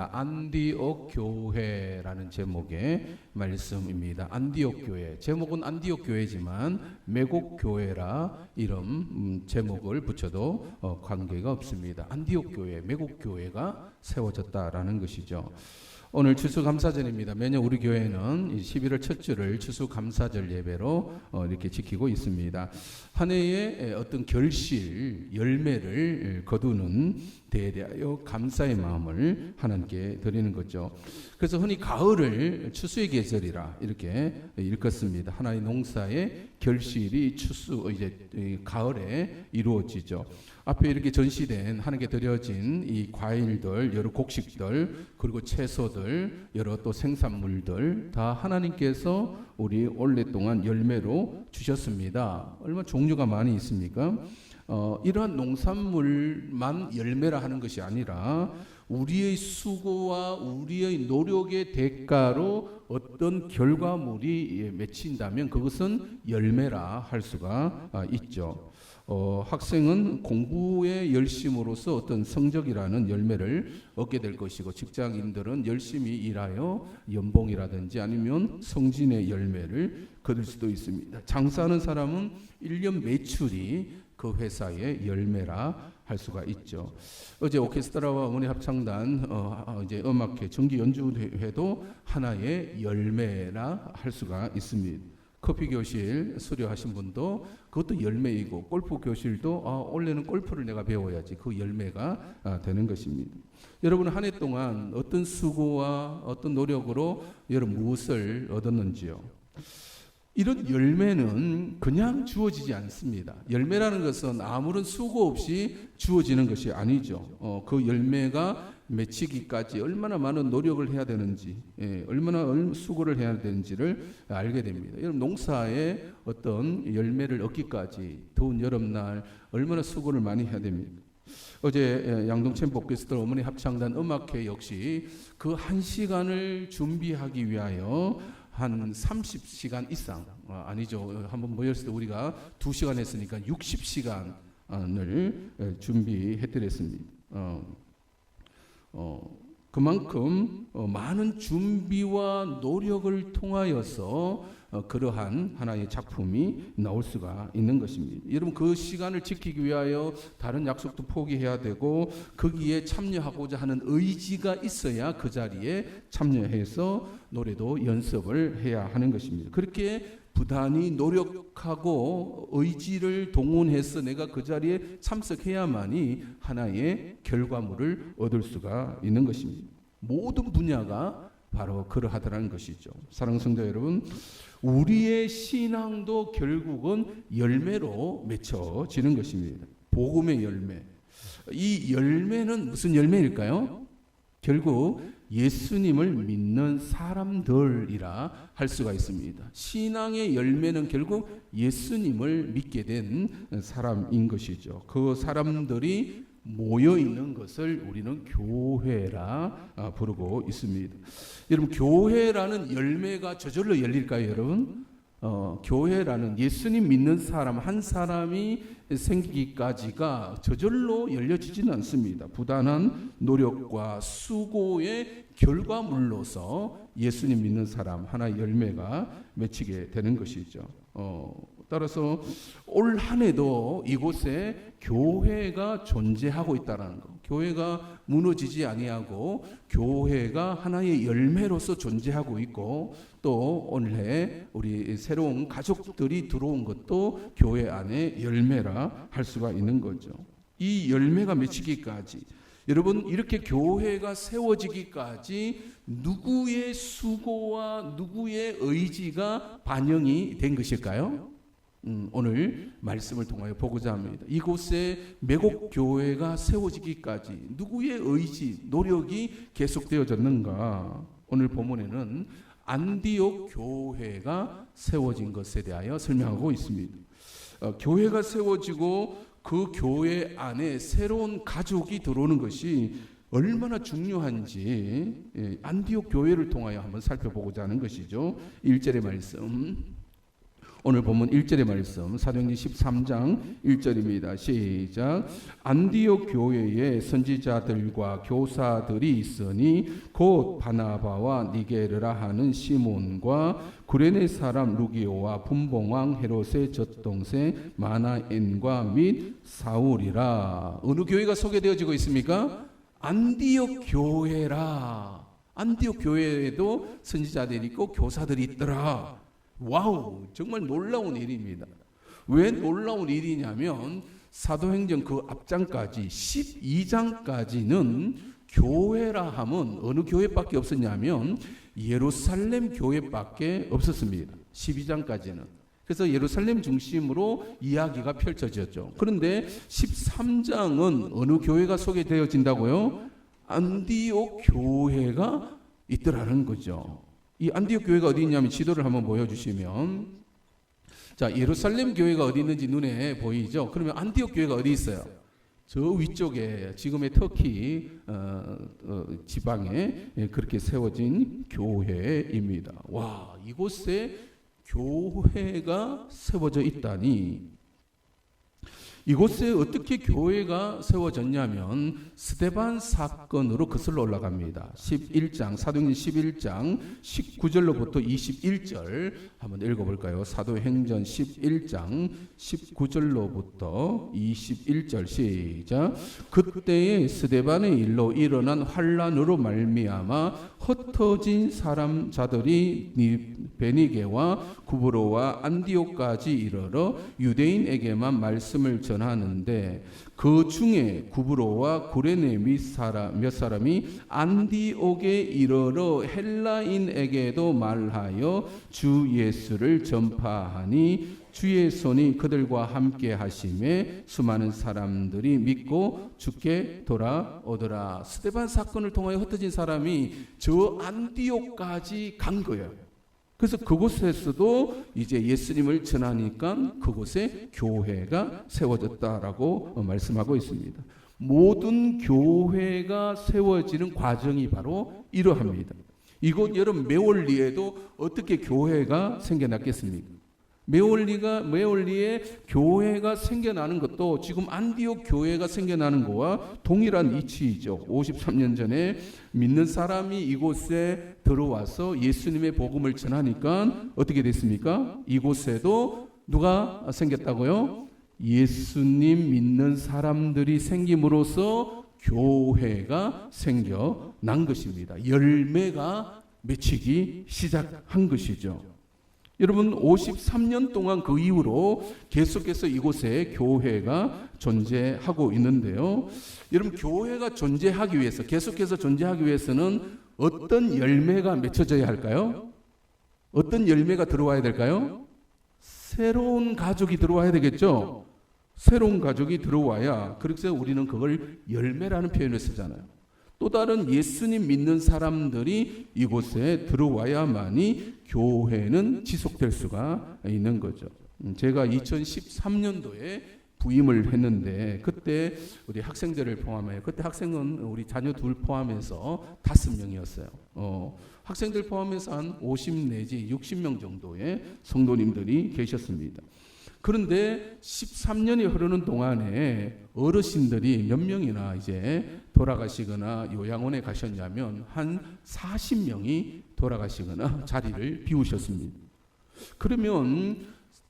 안디옥 교회라는 제목의 말씀입니다. 안디옥 교회. 제목은 안디옥 교회지만 매곡 교회라 이름 제목을 붙여도 관계가 없습니다. 안디옥 교회, 매곡 교회가 세워졌다라는 것이죠. 오늘 추수감사절입니다. 매년 우리 교회는 11월 첫 주를 추수감사절 예배로 이렇게 지키고 있습니다. 한 해의 어떤 결실, 열매를 거두는 데에 대하여 감사의 마음을 하나님께 드리는 거죠. 그래서 흔히 가을을 추수의 계절이라 이렇게 일컫습니다. 하나의 농사의 결실이 가을에 이루어지죠. 앞에 이렇게 전시된 하나님께 드려진 이 과일들, 여러 곡식들, 그리고 채소들, 여러 또 생산물들 다 하나님께서 우리 오랫동안 열매로 주셨습니다. 얼마나 종류가 많이 있습니까? 이러한 농산물만 열매라 하는 것이 아니라 우리의 수고와 우리의 노력의 대가로 어떤 결과물이 맺힌다면 그것은 열매라 할 수가 있죠. 학생은 공부의 열심으로서 어떤 성적이라는 열매를 얻게 될 것이고, 직장인들은 열심히 일하여 연봉이라든지 아니면 성진의 열매를 거둘 수도 있습니다. 장사하는 사람은 1년 매출이 그 회사의 열매라 할 수가 있죠. 어제 오케스트라와 어머니 합창단 이제 음악회 정기 연주회도 하나의 열매라 할 수가 있습니다. 커피 교실 수료하신 분도 그것도 열매이고, 골프 교실도 원래는 골프를 내가 배워야지, 그 열매가 되는 것입니다. 여러분 한 해 동안 어떤 수고와 어떤 노력으로 여러분 무엇을 얻었는지요? 이런 열매는 그냥 주어지지 않습니다. 열매라는 것은 아무런 수고 없이 주어지는 것이 아니죠. 그 열매가 맺히기까지 얼마나 많은 노력을 해야 되는지, 얼마나 수고를 해야 되는지를 알게 됩니다. 여러분 농사에 어떤 열매를 얻기까지 더운 여름날 얼마나 수고를 많이 해야 됩니까? 어제 양동천 오케스트라 어머니 합창단 음악회 역시 그 한 시간을 준비하기 위하여 한 30시간 이상, 아니죠. 한번 모였을 때 우리가 2시간 했으니까 60시간을 준비해드렸습니다. 그만큼 많은 준비와 노력을 통하여서 그러한 하나의 작품이 나올 수가 있는 것입니다. 여러분 그 시간을 지키기 위하여 다른 약속도 포기해야 되고, 거기에 참여하고자 하는 의지가 있어야 그 자리에 참여해서 노래도 연습을 해야 하는 것입니다. 그렇게 부단히 노력하고 의지를 동원해서 내가 그 자리에 참석해야만이 하나의 결과물을 얻을 수가 있는 것입니다. 모든 분야가 바로 그러하더라는 것이죠. 사랑하는 성도 여러분, 우리의 신앙도 결국은 열매로 맺혀지는 것입니다. 복음의 열매. 이 열매는 무슨 열매일까요? 결국 예수님을 믿는 사람들이라 할 수가 있습니다. 신앙의 열매는 결국 예수님을 믿게 된 사람인 것이죠. 그 사람들이 모여 있는 것을 우리는 교회라 부르고 있습니다. 여러분 교회라는 열매가 저절로 열릴까요, 여러분? 교회라는 예수님 믿는 사람 한 사람이 생기기까지가 저절로 열려지지는 않습니다. 부단한 노력과 수고의 결과물로서 예수님 믿는 사람 하나의 열매가 맺히게 되는 것이죠. 따라서 올 한 해도 이곳에 교회가 존재하고 있다는 것, 교회가 무너지지 아니하고 교회가 하나의 열매로서 존재하고 있고, 또 올해 우리 새로운 가족들이 들어온 것도 교회 안에 열매라 할 수가 있는 거죠. 이 열매가 맺히기까지, 여러분 이렇게 교회가 세워지기까지 누구의 수고와 누구의 의지가 반영이 된 것일까요? 오늘 말씀을 통하여 보고자 합니다. 이곳에 매곡 교회가 세워지기까지 누구의 의지, 노력이 계속되어졌는가? 오늘 본문에는 안디옥 교회가 세워진 것에 대하여 설명하고 있습니다. 교회가 세워지고 그 교회 안에 새로운 가족이 들어오는 것이 얼마나 중요한지 안디옥 교회를 통하여 한번 살펴보고자 하는 것이죠. 1절의 말씀. 오늘 본문 1절의 말씀 사도행전 13장 1절입니다. 시작. 안디옥 교회에 선지자들과 교사들이 있으니 곧 바나바와 니게르라 하는 시몬과 구레네 사람 루기오와 분봉왕 헤롯의 젖동생 마나엔과 및 사울이라. 어느 교회가 소개되어지고 있습니까? 안디옥 교회라. 안디옥 교회에도 선지자들이 있고 교사들이 있더라. 와우, 정말 놀라운 일입니다. 왜 놀라운 일이냐면 사도행전 그 앞장까지 12장까지는 교회라 하면 어느 교회밖에 없었냐면 예루살렘 교회밖에 없었습니다. 12장까지는. 그래서 예루살렘 중심으로 이야기가 펼쳐졌죠. 그런데 13장은 어느 교회가 소개되어진다고요? 안디옥 교회가 있더라는 거죠. 이 안디옥 교회가 어디 있냐면 지도를 한번 보여주시면, 자, 예루살렘 교회가 어디 있는지 눈에 보이죠? 그러면 안디옥 교회가 어디 있어요? 저 위쪽에 지금의 터키 지방에 그렇게 세워진 교회입니다. 와, 이곳에 교회가 세워져 있다니. 이곳에 어떻게 교회가 세워졌냐면 스데반 사건으로 거슬러 올라갑니다. 11장, 사도행전 11장 19절로부터 21절 한번 읽어볼까요? 사도행전 11장 19절로부터 21절 시작. 그때에 스데반의 일로 일어난 환란으로 말미암아 흩어진 사람자들이 베니게와 구브로와 안디옥까지 이르러 유대인에게만 말씀을 전하는데 그 중에 구브로와 구레네 몇 사람이 안디옥에 이르러 헬라인에게도 말하여 주 예수를 전파하니 주의 손이 그들과 함께 하심에 수많은 사람들이 믿고 주께 돌아오더라. 스데반 사건을 통하여 흩어진 사람이 저 안디옥까지 간 거예요. 그래서 그곳에서도 이제 예수님을 전하니까 그곳에 교회가 세워졌다라고 말씀하고 있습니다. 모든 교회가 세워지는 과정이 바로 이러합니다. 이곳 여러분 메올리에도 어떻게 교회가 생겨났겠습니까? 메올리에 교회가 생겨나는 것도 지금 안디옥 교회가 생겨나는 것과 동일한 이치이죠. 53년 전에 믿는 사람이 이곳에 들어와서 예수님의 복음을 전하니까 어떻게 됐습니까? 이곳에도 누가 생겼다고요? 예수님 믿는 사람들이 생김으로써 교회가 생겨난 것입니다. 열매가 맺히기 시작한 것이죠. 여러분 53년 동안 그 이후로 계속해서 이곳에 교회가 존재하고 있는데요. 여러분 교회가 존재하기 위해서 계속해서 존재하기 위해서는 어떤 열매가 맺혀져야 할까요? 어떤 열매가 들어와야 될까요? 새로운 가족이 들어와야 되겠죠. 새로운 가족이 들어와야, 그래서 우리는 그걸 열매라는 표현을 쓰잖아요. 또 다른 예수님 믿는 사람들이 이곳에 들어와야만이 교회는 지속될 수가 있는 거죠. 제가 2013년도에 부임을 했는데 그때 우리 학생들을 포함해요. 그때 학생은 우리 자녀 둘 포함해서 5명이었어요. 학생들 포함해서 한 50 내지 60명 정도의 성도님들이 계셨습니다. 그런데 13년이 흐르는 동안에 어르신들이 몇 명이나 이제 돌아가시거나 요양원에 가셨냐면 한 40명이 돌아가시거나 자리를 비우셨습니다. 그러면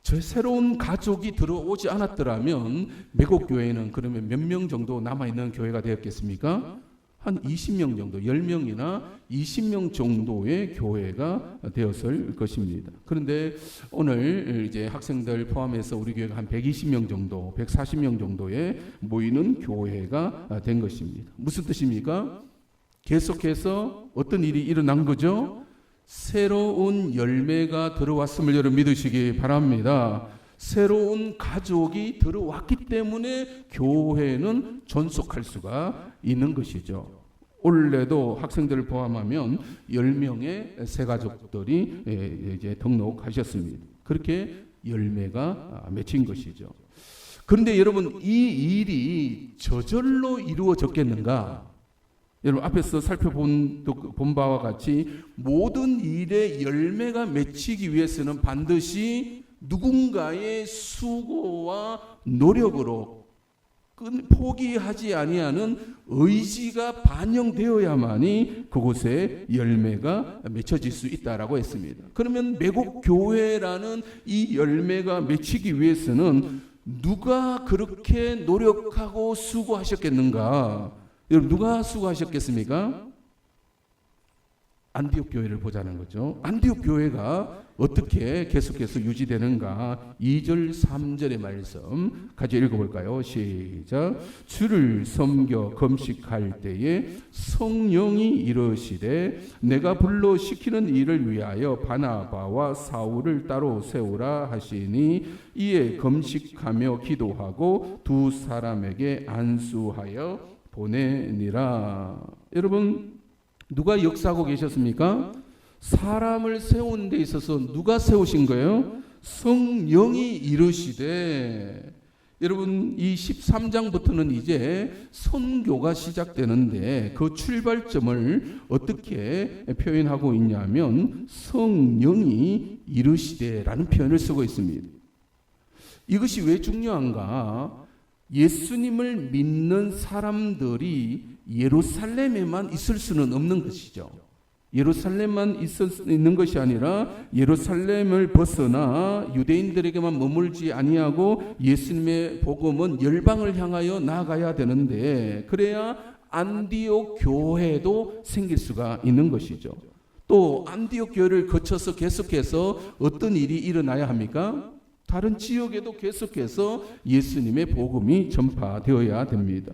저 새로운 가족이 들어오지 않았더라면 매곡교회는 그러면 몇 명 정도 남아있는 교회가 되었겠습니까? 한 20명 정도, 10명이나 20명 정도의 교회가 되었을 것입니다. 그런데 오늘 이제 학생들 포함해서 우리 교회가 한 120명 정도, 140명 정도에 모이는 교회가 된 것입니다. 무슨 뜻입니까? 계속해서 어떤 일이 일어난 거죠? 새로운 열매가 들어왔음을 여러분 믿으시기 바랍니다. 새로운 가족이 들어왔기 때문에 교회는 존속할 수가 있는 것이죠. 올해도 학생들을 포함하면 10명의 새 가족들이 이제 등록하셨습니다. 그렇게 열매가 맺힌 것이죠. 그런데 여러분 이 일이 저절로 이루어졌겠는가? 여러분 앞에서 살펴본 바와 같이 모든 일에 열매가 맺히기 위해서는 반드시 누군가의 수고와 노력으로 포기하지 아니하는 의지가 반영되어야만이 그곳에 열매가 맺혀질 수 있다라고 했습니다. 그러면 매국 교회라는 이 열매가 맺히기 위해서는 누가 그렇게 노력하고 수고하셨겠는가? 여러분, 누가 수고하셨겠습니까? 안디옥 교회를 보자는 거죠. 안디옥 교회가 어떻게 계속해서 유지되는가? 2절 3절의 말씀 같이 읽어볼까요? 시작. 주를 섬겨 금식할 때에 성령이 이르시되 내가 불러 시키는 일을 위하여 바나바와 사울을 따로 세우라 하시니 이에 금식하며 기도하고 두 사람에게 안수하여 보내니라. 여러분, 누가 역사하고 계셨습니까? 사람을 세우는 데 있어서 누가 세우신 거예요? 성령이 이르시되. 여러분, 이 13장부터는 이제 선교가 시작되는데 그 출발점을 어떻게 표현하고 있냐면 성령이 이르시되라는 표현을 쓰고 있습니다. 이것이 왜 중요한가? 예수님을 믿는 사람들이 예루살렘에만 있을 수는 없는 것이죠. 예루살렘만 있는 것이 아니라 예루살렘을 벗어나 유대인들에게만 머물지 아니하고 예수님의 복음은 열방을 향하여 나아가야 되는데, 그래야 안디옥 교회도 생길 수가 있는 것이죠. 또 안디옥 교회를 거쳐서 계속해서 어떤 일이 일어나야 합니까? 다른 지역에도 계속해서 예수님의 복음이 전파되어야 됩니다.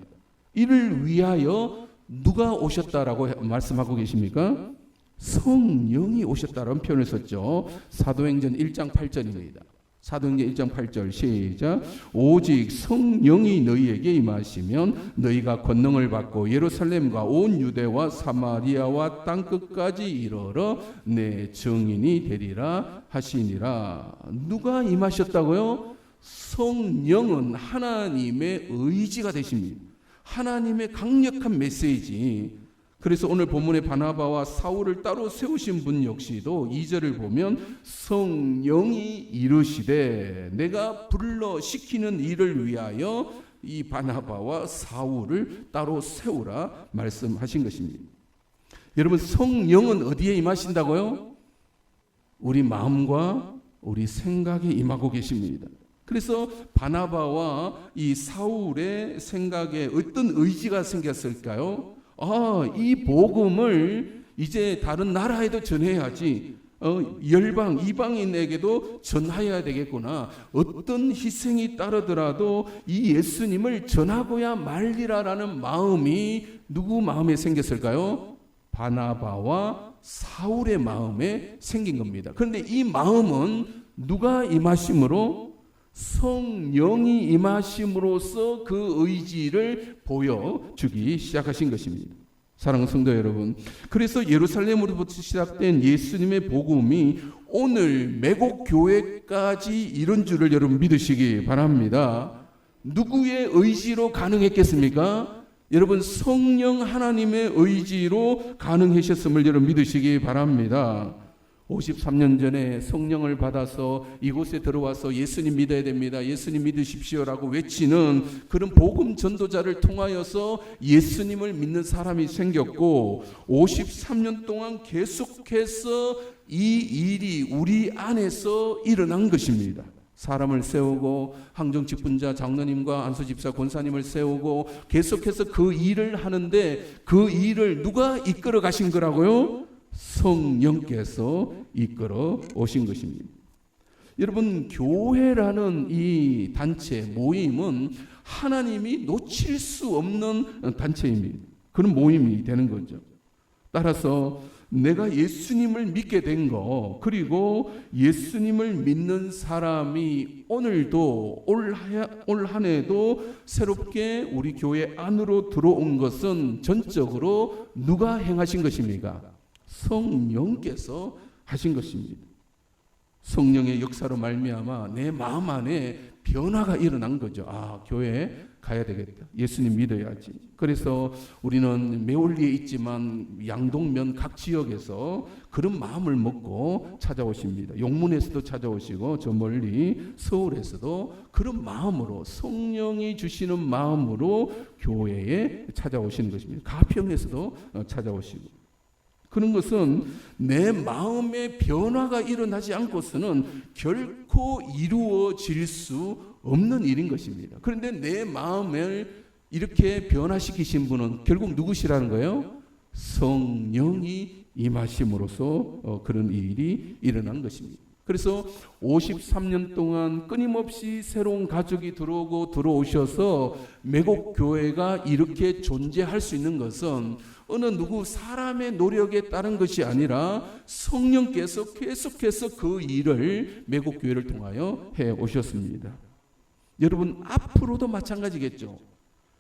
이를 위하여 누가 오셨다라고 말씀하고 계십니까? 성령이 오셨다라는 표현을 썼죠. 사도행전 1장 8절입니다. 사도행전 1장 8절 시작. 오직 성령이 너희에게 임하시면 너희가 권능을 받고 예루살렘과 온 유대와 사마리아와 땅끝까지 이르러 내 증인이 되리라 하시니라. 누가 임하셨다고요? 성령은 하나님의 의지가 되십니다. 하나님의 강력한 메시지. 그래서 오늘 본문의 바나바와 사울을 따로 세우신 분 역시도 2절을 보면 성령이 이르시되 내가 불러 시키는 일을 위하여 이 바나바와 사울을 따로 세우라 말씀하신 것입니다. 여러분, 성령은 어디에 임하신다고요? 우리 마음과 우리 생각에 임하고 계십니다. 그래서 바나바와 이 사울의 생각에 어떤 의지가 생겼을까요? 이 복음을 이제 다른 나라에도 전해야지. 열방, 이방인에게도 전하여야 되겠구나. 어떤 희생이 따르더라도 이 예수님을 전하고야 말리라라는 마음이 누구 마음에 생겼을까요? 바나바와 사울의 마음에 생긴 겁니다. 그런데 이 마음은 누가 임하심으로? 성령이 임하심으로써 그 의지를 보여주기 시작하신 것입니다. 사랑하는 성도 여러분, 그래서 예루살렘으로부터 시작된 예수님의 복음이 오늘 매국 교회까지 이런 줄을 여러분 믿으시기 바랍니다. 누구의 의지로 가능했겠습니까? 여러분, 성령 하나님의 의지로 가능하셨음을 여러분 믿으시기 바랍니다. 53년 전에 성령을 받아서 이곳에 들어와서 예수님 믿어야 됩니다. 예수님 믿으십시오라고 외치는 그런 복음 전도자를 통하여서 예수님을 믿는 사람이 생겼고, 53년 동안 계속해서 이 일이 우리 안에서 일어난 것입니다. 사람을 세우고 항정직분자 장로님과 안수집사 권사님을 세우고 계속해서 그 일을 하는데, 그 일을 누가 이끌어 가신 거라고요? 성령께서 이끌어 오신 것입니다. 여러분, 교회라는 이 단체 모임은 하나님이 놓칠 수 없는 단체입니다. 그런 모임이 되는 거죠. 따라서 내가 예수님을 믿게 된 거, 그리고 예수님을 믿는 사람이 오늘도 올 한 해도 새롭게 우리 교회 안으로 들어온 것은 전적으로 누가 행하신 것입니까? 성령께서 하신 것입니다. 성령의 역사로 말미암아 내 마음 안에 변화가 일어난 거죠. 교회에 가야 되겠다. 예수님 믿어야지. 그래서 우리는 매월리에 있지만 양동면 각 지역에서 그런 마음을 먹고 찾아오십니다. 용문에서도 찾아오시고 저 멀리 서울에서도 그런 마음으로 성령이 주시는 마음으로 교회에 찾아오시는 것입니다. 가평에서도 찾아오시고. 그런 것은 내 마음의 변화가 일어나지 않고서는 결코 이루어질 수 없는 일인 것입니다. 그런데 내 마음을 이렇게 변화시키신 분은 결국 누구시라는 거예요? 성령이 임하심으로써 그런 일이 일어난 것입니다. 그래서 53년 동안 끊임없이 새로운 가족이 들어오셔서 매곡교회가 이렇게 존재할 수 있는 것은 어느 누구 사람의 노력에 따른 것이 아니라 성령께서 계속해서 그 일을 매곡교회를 통하여 해 오셨습니다. 여러분 앞으로도 마찬가지겠죠.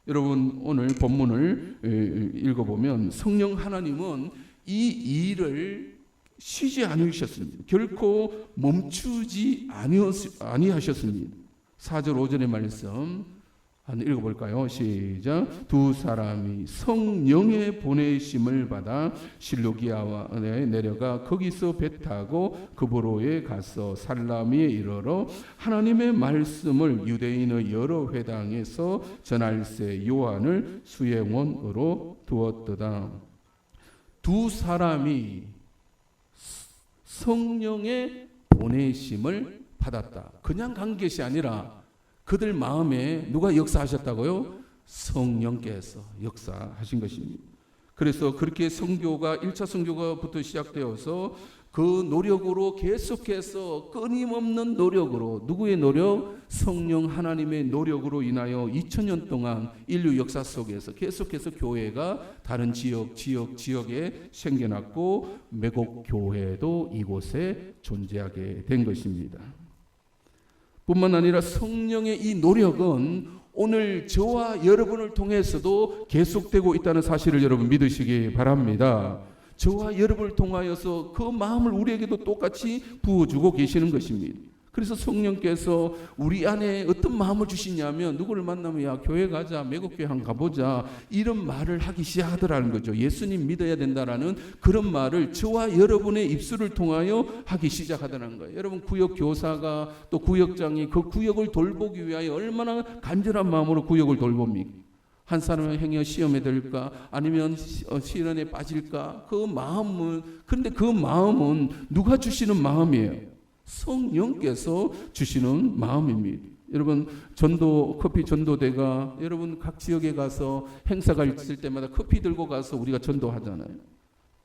여러분 오늘 본문을 읽어보면 성령 하나님은 이 일을 쉬지 않으셨습니다. 결코 멈추지 아니하셨습니다. 4절 5절의 말씀 한번 읽어볼까요? 시작. 두 사람이 성령의 보내심을 받아 실루기아에 내려가 거기서 배 타고 그보로에 가서 살라미에 이르러 하나님의 말씀을 유대인의 여러 회당에서 전할세 요한을 수행원으로 두었더라. 두 사람이 성령의 보내심을 받았다. 그냥 간 것이 아니라 그들 마음에 누가 역사하셨다고요? 성령께서 역사하신 것입니다. 그래서 그렇게 선교가 1차 선교가부터 시작되어서 그 노력으로 계속해서 끊임없는 노력으로 누구의 노력? 성령 하나님의 노력으로 인하여 2000년 동안 인류 역사 속에서 계속해서 교회가 다른 지역에 생겨났고 매곡교회도 이곳에 존재하게 된 것입니다. 뿐만 아니라 성령의 이 노력은 오늘 저와 여러분을 통해서도 계속되고 있다는 사실을 여러분 믿으시기 바랍니다. 저와 여러분을 통하여서 그 마음을 우리에게도 똑같이 부어주고 계시는 것입니다. 그래서 성령께서 우리 안에 어떤 마음을 주시냐면 누구를 만나면 야 교회 가자, 매곡교회 한번 가보자 이런 말을 하기 시작하더라는 거죠. 예수님 믿어야 된다라는 그런 말을 저와 여러분의 입술을 통하여 하기 시작하더라는 거예요. 여러분 구역 교사가 또 구역장이 그 구역을 돌보기 위하여 얼마나 간절한 마음으로 구역을 돌봅니까? 한 사람의 행여 시험에 들까 아니면 시련에 빠질까 그 마음은 그런데 그 마음은 누가 주시는 마음이에요? 성령께서 주시는 마음입니다. 여러분 커피 전도대가 여러분 각 지역에 가서 행사가 있을 때마다 커피 들고 가서 우리가 전도하잖아요.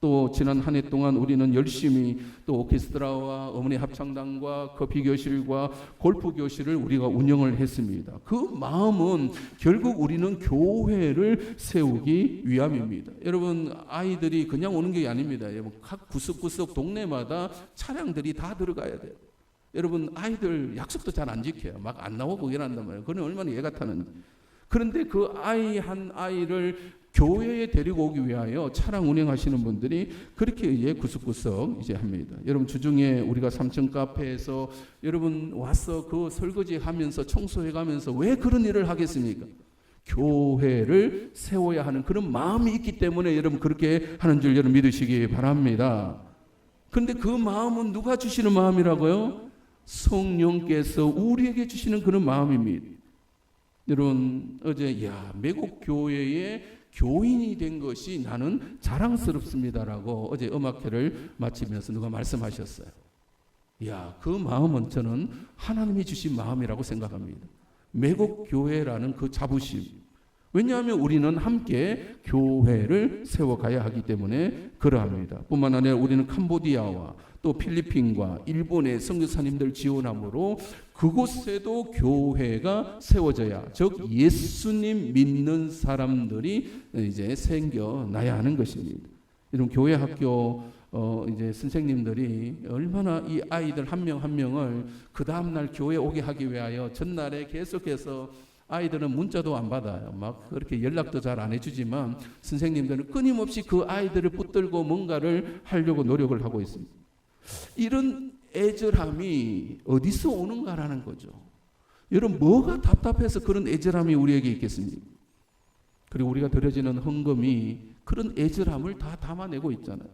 또 지난 한 해 동안 우리는 열심히 또 오케스트라와 어머니 합창단과 커피 교실과 골프 교실을 우리가 운영을 했습니다. 그 마음은 결국 우리는 교회를 세우기 위함입니다. 여러분 아이들이 그냥 오는 게 아닙니다. 여러분 각 구석구석 동네마다 차량들이 다 들어가야 돼요. 여러분 아이들 약속도 잘 안 지켜요. 막 안 나오고 일한단 말이에요. 그건 얼마나 얘가 타는지. 그런데 그 아이 한 아이를 교회에 데리고 오기 위하여 차량 운행하시는 분들이 그렇게 이제 구석구석 이제 합니다. 여러분 주중에 우리가 3층 카페에서 여러분 와서 그 설거지 하면서 청소해 가면서 왜 그런 일을 하겠습니까? 교회를 세워야 하는 그런 마음이 있기 때문에 여러분 그렇게 하는 줄 여러분 믿으시기 바랍니다. 그런데 그 마음은 누가 주시는 마음이라고요? 성령께서 우리에게 주시는 그런 마음입니다. 여러분 어제 매곡교회에 교인이 된 것이 나는 자랑스럽습니다라고 어제 음악회를 마치면서 누가 말씀하셨어요. 그 마음은 저는 하나님이 주신 마음이라고 생각합니다. 매곡교회라는 그 자부심. 왜냐하면 우리는 함께 교회를 세워가야 하기 때문에 그러합니다. 뿐만 아니라 우리는 캄보디아와 또 필리핀과 일본의 선교사님들 지원함으로 그곳에도 교회가 세워져야 즉 예수님 믿는 사람들이 이제 생겨나야 하는 것입니다. 이런 교회 학교 이제 선생님들이 얼마나 이 아이들 한 명 한 명을 그 다음 날 교회 오게 하기 위하여 전날에 계속해서 아이들은 문자도 안 받아요. 막 그렇게 연락도 잘 안 해주지만 선생님들은 끊임없이 그 아이들을 붙들고 뭔가를 하려고 노력을 하고 있습니다. 이런 애절함이 어디서 오는가라는 거죠. 여러분 뭐가 답답해서 그런 애절함이 우리에게 있겠습니까? 그리고 우리가 드려지는 헌금이 그런 애절함을 다 담아내고 있잖아요.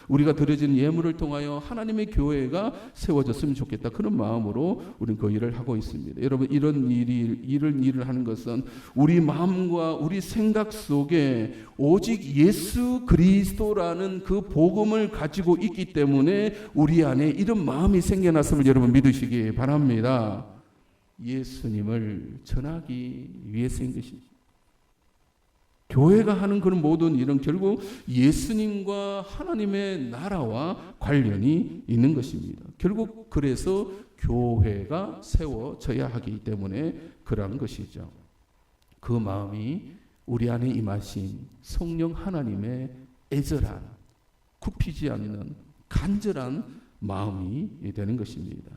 우리가 드려진 예물을 통하여 하나님의 교회가 세워졌으면 좋겠다. 그런 마음으로 우리는 그 일을 하고 있습니다. 여러분 이런 일을 하는 것은 우리 마음과 우리 생각 속에 오직 예수 그리스도라는 그 복음을 가지고 있기 때문에 우리 안에 이런 마음이 생겨났음을 여러분 믿으시기 바랍니다. 예수님을 전하기 위해서인 것입니다. 교회가 하는 그런 모든 일은 결국 예수님과 하나님의 나라와 관련이 있는 것입니다. 결국 그래서 교회가 세워져야 하기 때문에 그러한 것이죠. 그 마음이 우리 안에 임하신 성령 하나님의 애절한, 굽히지 않는 간절한 마음이 되는 것입니다.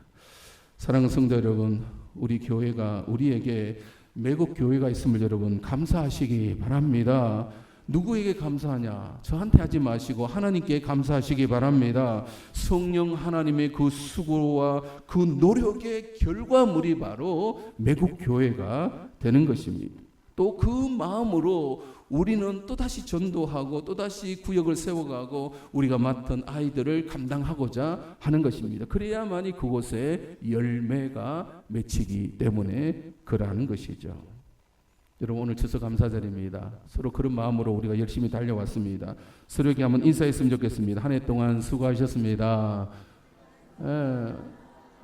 사랑하는 성도 여러분, 우리 교회가 우리에게 매국 교회가 있음을 여러분 감사하시기 바랍니다. 누구에게 감사하냐? 저한테 하지 마시고 하나님께 감사하시기 바랍니다. 성령 하나님의 그 수고와 그 노력의 결과물이 바로 매국 교회가 되는 것입니다. 또 그 마음으로 우리는 또다시 전도하고 또다시 구역을 세워가고 우리가 맡은 아이들을 감당하고자 하는 것입니다. 그래야만이 그곳에 열매가 맺히기 때문에 그러한 것이죠. 여러분 오늘 추수감사절입니다. 서로 그런 마음으로 우리가 열심히 달려왔습니다. 서로에게 한번 인사했으면 좋겠습니다. 한 해 동안 수고하셨습니다.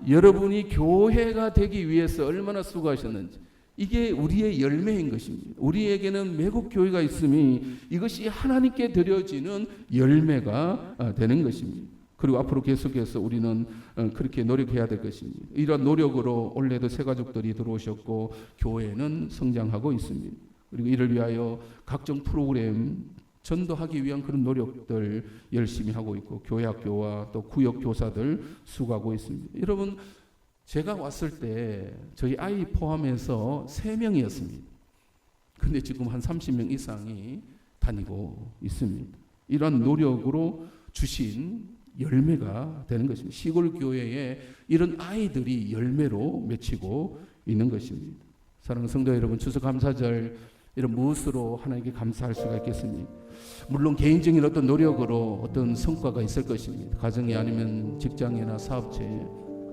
여러분이 교회가 되기 위해서 얼마나 수고하셨는지 이게 우리의 열매인 것입니다. 우리에게는 매국 교회가 있음이 이것이 하나님께 드려지는 열매가 되는 것입니다. 그리고 앞으로 계속해서 우리는 그렇게 노력해야 될 것입니다. 이런 노력으로 올해도 새 가족들이 들어오셨고 교회는 성장하고 있습니다. 그리고 이를 위하여 각종 프로그램 전도하기 위한 그런 노력들 열심히 하고 있고 교회 학교와 또 구역 교사들 수고하고 있습니다. 여러분 제가 왔을 때 저희 아이 포함해서 3명이었습니다. 근데 지금 한 30명 이상이 다니고 있습니다. 이러한 노력으로 주신 열매가 되는 것입니다. 시골 교회에 이런 아이들이 열매로 맺히고 있는 것입니다. 사랑하는 성도 여러분, 추수감사절 이런 무엇으로 하나님께 감사할 수가 있겠습니까? 물론 개인적인 어떤 노력으로 어떤 성과가 있을 것입니다. 가정이 아니면 직장이나 사업체에.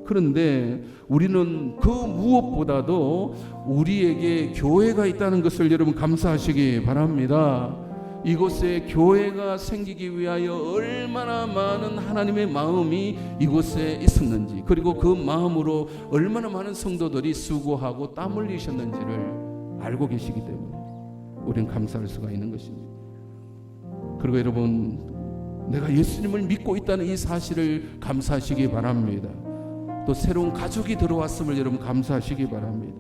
그런데 우리는 그 무엇보다도 우리에게 교회가 있다는 것을 여러분 감사하시기 바랍니다. 이곳에 교회가 생기기 위하여 얼마나 많은 하나님의 마음이 이곳에 있었는지, 그리고 그 마음으로 얼마나 많은 성도들이 수고하고 땀 흘리셨는지를 알고 계시기 때문에 우리는 감사할 수가 있는 것입니다. 그리고 여러분, 내가 예수님을 믿고 있다는 이 사실을 감사하시기 바랍니다. 또 새로운 가족이 들어왔음을 여러분 감사하시기 바랍니다.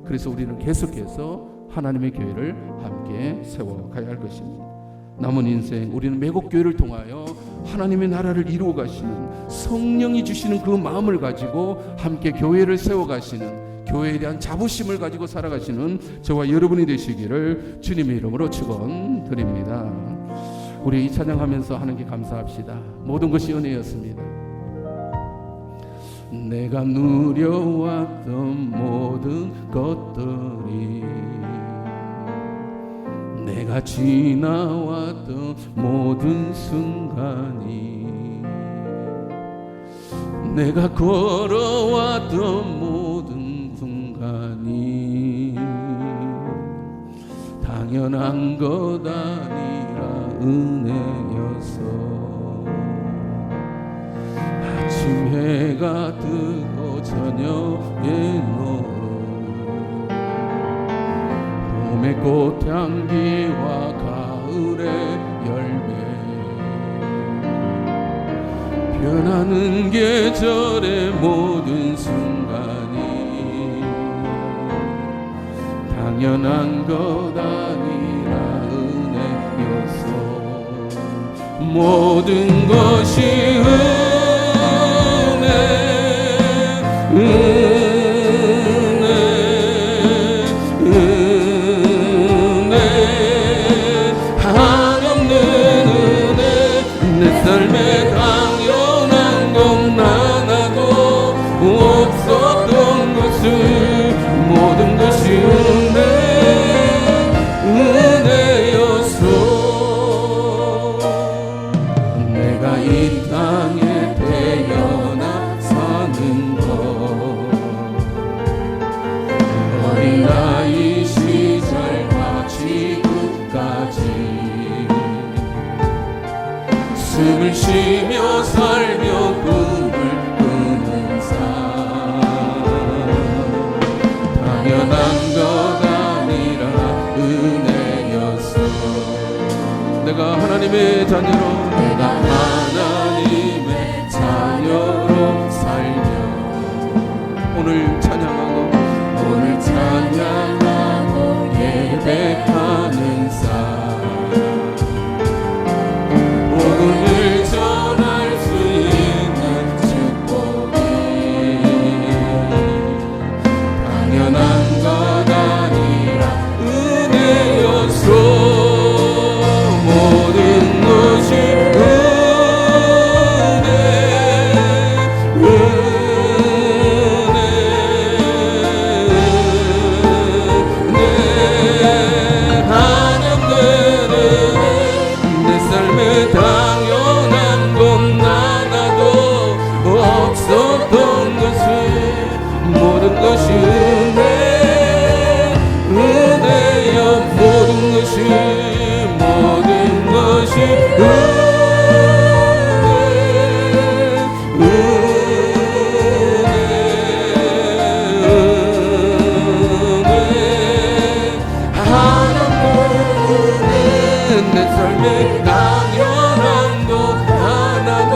그래서 우리는 계속해서 하나님의 교회를 함께 세워가야 할 것입니다. 남은 인생 우리는 매국교회를 통하여 하나님의 나라를 이루어 가시는 성령이 주시는 그 마음을 가지고 함께 교회를 세워가시는, 교회에 대한 자부심을 가지고 살아가시는 저와 여러분이 되시기를 주님의 이름으로 축원드립니다. 우리 이 찬양하면서 하나님께 감사합시다. 모든 것이 은혜였습니다. 내가 누려왔던 모든 것들이, 내가 지나왔던 모든 순간이, 내가 걸어왔던 모든 순간이 당연한 것 아니라 은혜였어. 아침 해가 뜨고 저녁에 노을, 봄의 꽃향기와 가을의 열매, 변하는 계절의 모든 순간이 당연한 것 아니라 은혜였어. 모든 것이 은혜, 한없는 은혜, 내 삶에 당연한 건 하나도 없었던 것을 이 땅에 태어나 사는 것, 어린아이 시절과 지금까지 숨을 쉬며 살며 꿈을 꾸는 삶, 당연한 것 아니라 은혜였어. 내가 하나님의 자녀로, 내가 하나님의 자녀로 살며 오늘 찬양하고, 오늘 찬양하고 예배하는 삶, 복음을 전할 수 있는 축복이 당연한 것 아니라 은혜였소. 모든 것이 은혜, 하나님은 내 삶에 당연한 건 하나도 없었던 것을, 모든 것이 은혜여, 모든 것이 내 삶에 당연한 것 하나도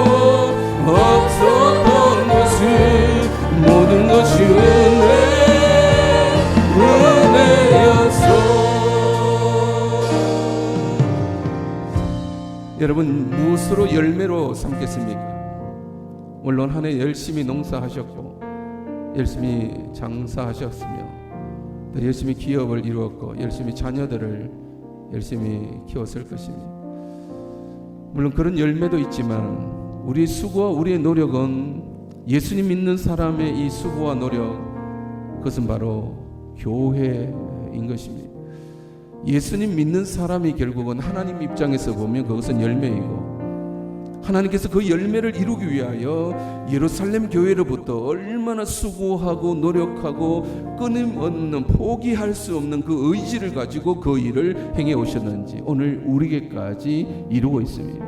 없었던 것을, 모든 것이 은혜였어. 여러분, 무엇으로 열매로 삼겠습니까? 물론 한 해 열심히 농사하셨고 열심히 장사하셨으며 또 열심히 기업을 이루었고 열심히 자녀들을 열심히 키웠을 것입니다. 물론 그런 열매도 있지만 우리의 수고와 우리의 노력은, 예수님 믿는 사람의 이 수고와 노력, 그것은 바로 교회인 것입니다. 예수님 믿는 사람이 결국은 하나님 입장에서 보면 그것은 열매이고, 하나님께서 그 열매를 이루기 위하여 예루살렘 교회로부터 얼마나 수고하고 노력하고 끊임없는 포기할 수 없는 그 의지를 가지고 그 일을 행해 오셨는지 오늘 우리에게까지 이루고 있습니다.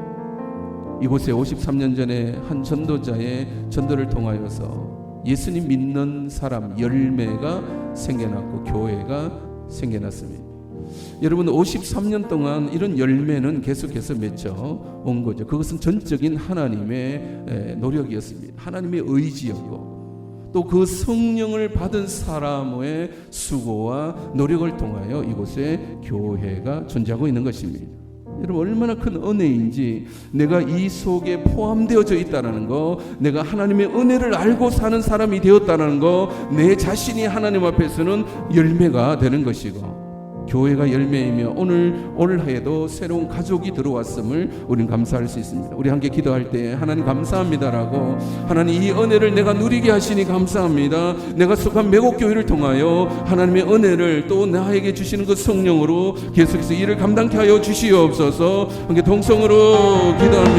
이곳에 53년 전에 한 전도자의 전도를 통하여서 예수님 믿는 사람 열매가 생겨났고 교회가 생겨났습니다. 여러분, 53년 동안 이런 열매는 계속해서 맺혀 온 거죠. 그것은 전적인 하나님의 노력이었습니다. 하나님의 의지였고, 또 그 성령을 받은 사람의 수고와 노력을 통하여 이곳에 교회가 존재하고 있는 것입니다. 여러분, 얼마나 큰 은혜인지, 내가 이 속에 포함되어져 있다는 거, 내가 하나님의 은혜를 알고 사는 사람이 되었다는 거, 내 자신이 하나님 앞에서는 열매가 되는 것이고, 교회가 열매이며 오늘 해에도 새로운 가족이 들어왔음을 우리는 감사할 수 있습니다. 우리 함께 기도할 때 하나님 감사합니다라고, 하나님 이 은혜를 내가 누리게 하시니 감사합니다. 내가 속한 매곡교회를 통하여 하나님의 은혜를 또 나에게 주시는 그 성령으로 계속해서 일을 감당케 하여 주시옵소서. 함께 동성으로 기도합니다.